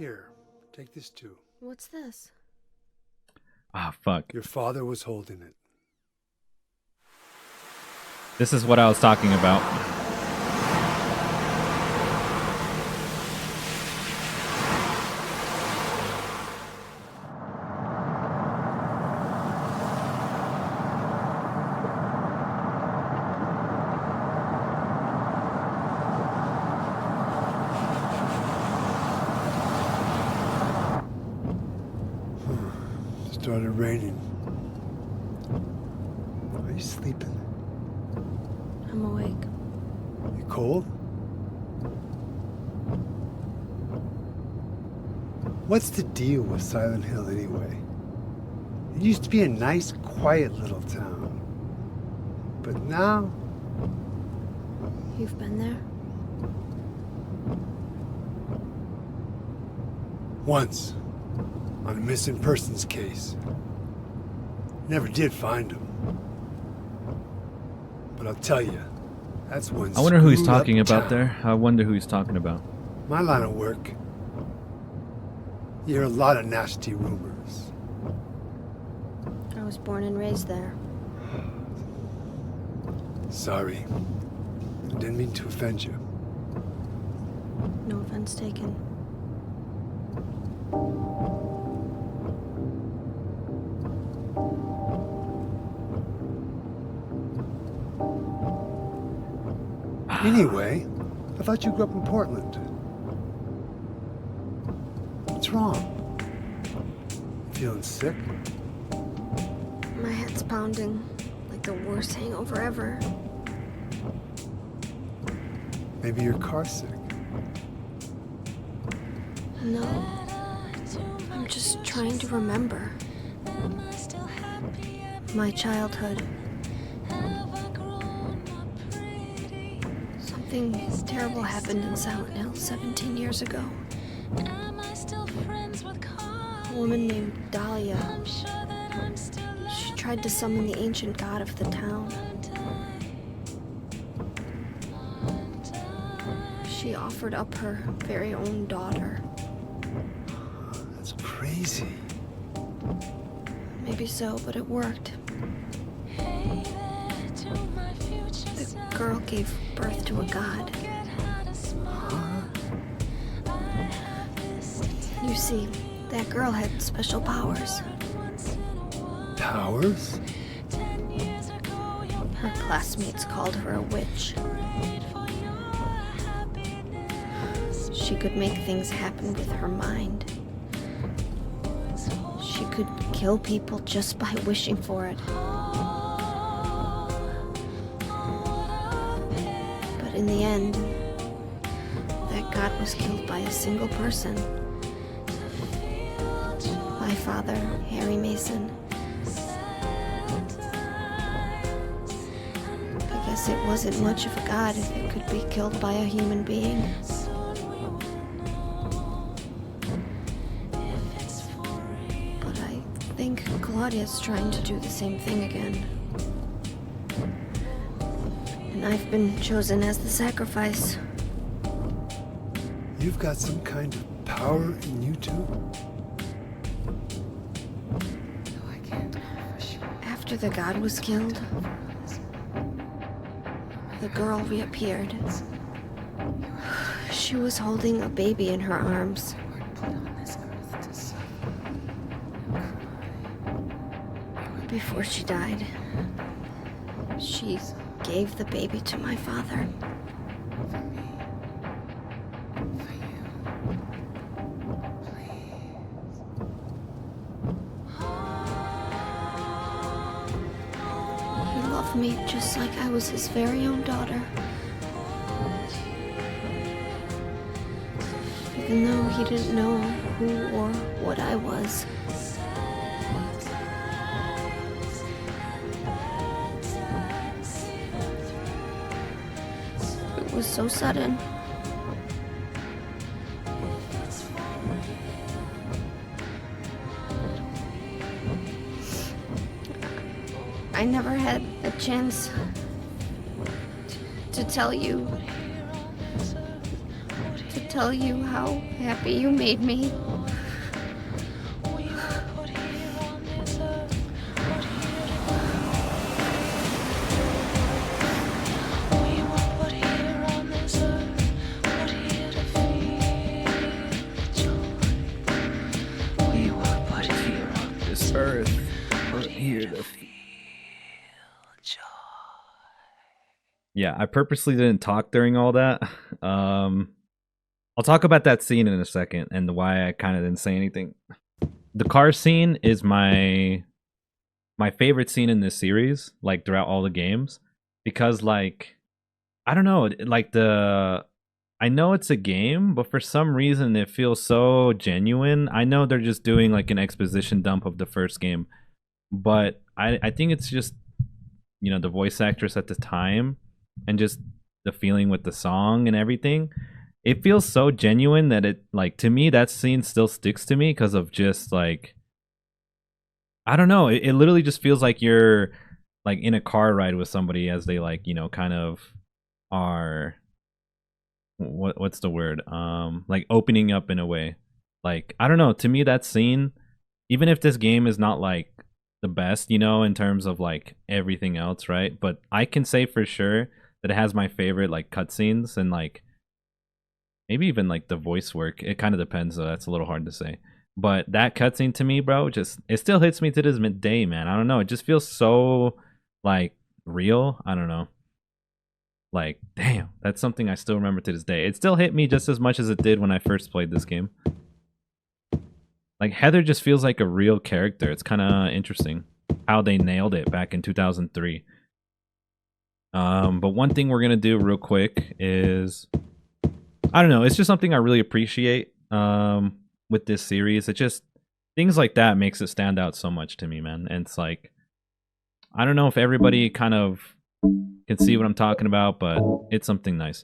Here, take this too. What's this? Ah, fuck. Your father was holding it. This is what I was talking about. Started raining. Are you sleeping? I'm awake. You cold? What's the deal with Silent Hill anyway? It used to be a nice, quiet little town. But now... You've been there? Once. On a missing persons case. Never did find him. But I'll tell you, that's one I wonder who he's screwed up talking about town. there. I wonder who he's talking about. My line of work, you hear a lot of nasty rumors. I was born and raised there. Sorry. I didn't mean to offend you. No offense taken. Anyway, I thought you grew up in Portland. What's wrong? Feeling sick? My head's pounding like the worst hangover ever. Maybe you're car sick. No. I'm just trying to remember. My childhood. Something terrible happened in Silent Hill 17 years ago. A woman named Dahlia. She tried to summon the ancient god of the town. She offered up her very own daughter. That's crazy. Maybe so, but it worked. The girl gave birth to a god. You see, that girl had special powers. Powers? Her classmates called her a witch. She could make things happen with her mind. She could kill people just by wishing for it. But in the end, that god was killed by a single person. My father, Harry Mason. I guess it wasn't much of a god if it could be killed by a human being. But I think Claudia's trying to do the same thing again. And I've been chosen as the sacrifice. You've got some kind of power in you too? After the god was killed, the girl reappeared. She was holding a baby in her arms. Before she died, she gave the baby to my father. He loved me just like I was his very own daughter. Even though he didn't know who or what I was. It was so sudden. I never had a chance to tell you tell you how happy you made me. This earth, we're here to Yeah, I purposely didn't talk during all that. I'll talk about that scene in a second and why I kind of didn't say anything. The car scene is my favorite scene in this series, like throughout all the games, because like I don't know, like I know it's a game, but for some reason it feels so genuine. I know they're just doing like an exposition dump of the first game, but I think it's just the voice actress at the time and just the feeling with the song and everything. It feels so genuine that it like to me that scene still sticks to me because of just like I don't know. It literally just feels like you're like in a car ride with somebody as they like kind of are what's the word like opening up in a way. Like I don't know, to me that scene, even if this game is not like the best in terms of like everything else, right, but I can say for sure that it has my favorite like cutscenes and like maybe even like the voice work. It kind of depends though, that's a little hard to say, but that cutscene to me, bro, just it still hits me to this day, man. I don't know, it just feels so like real. I don't know. Like, damn, that's something I still remember to this day. It still hit me just as much as it did when I first played this game. Like, Heather just feels like a real character. It's kind of interesting how they nailed it back in 2003. But one thing we're going to do real quick is, I don't know, it's just something I really appreciate with this series. It just, things like that makes it stand out so much to me, man. And it's like, I don't know if everybody kind of can see what I'm talking about, but it's something nice.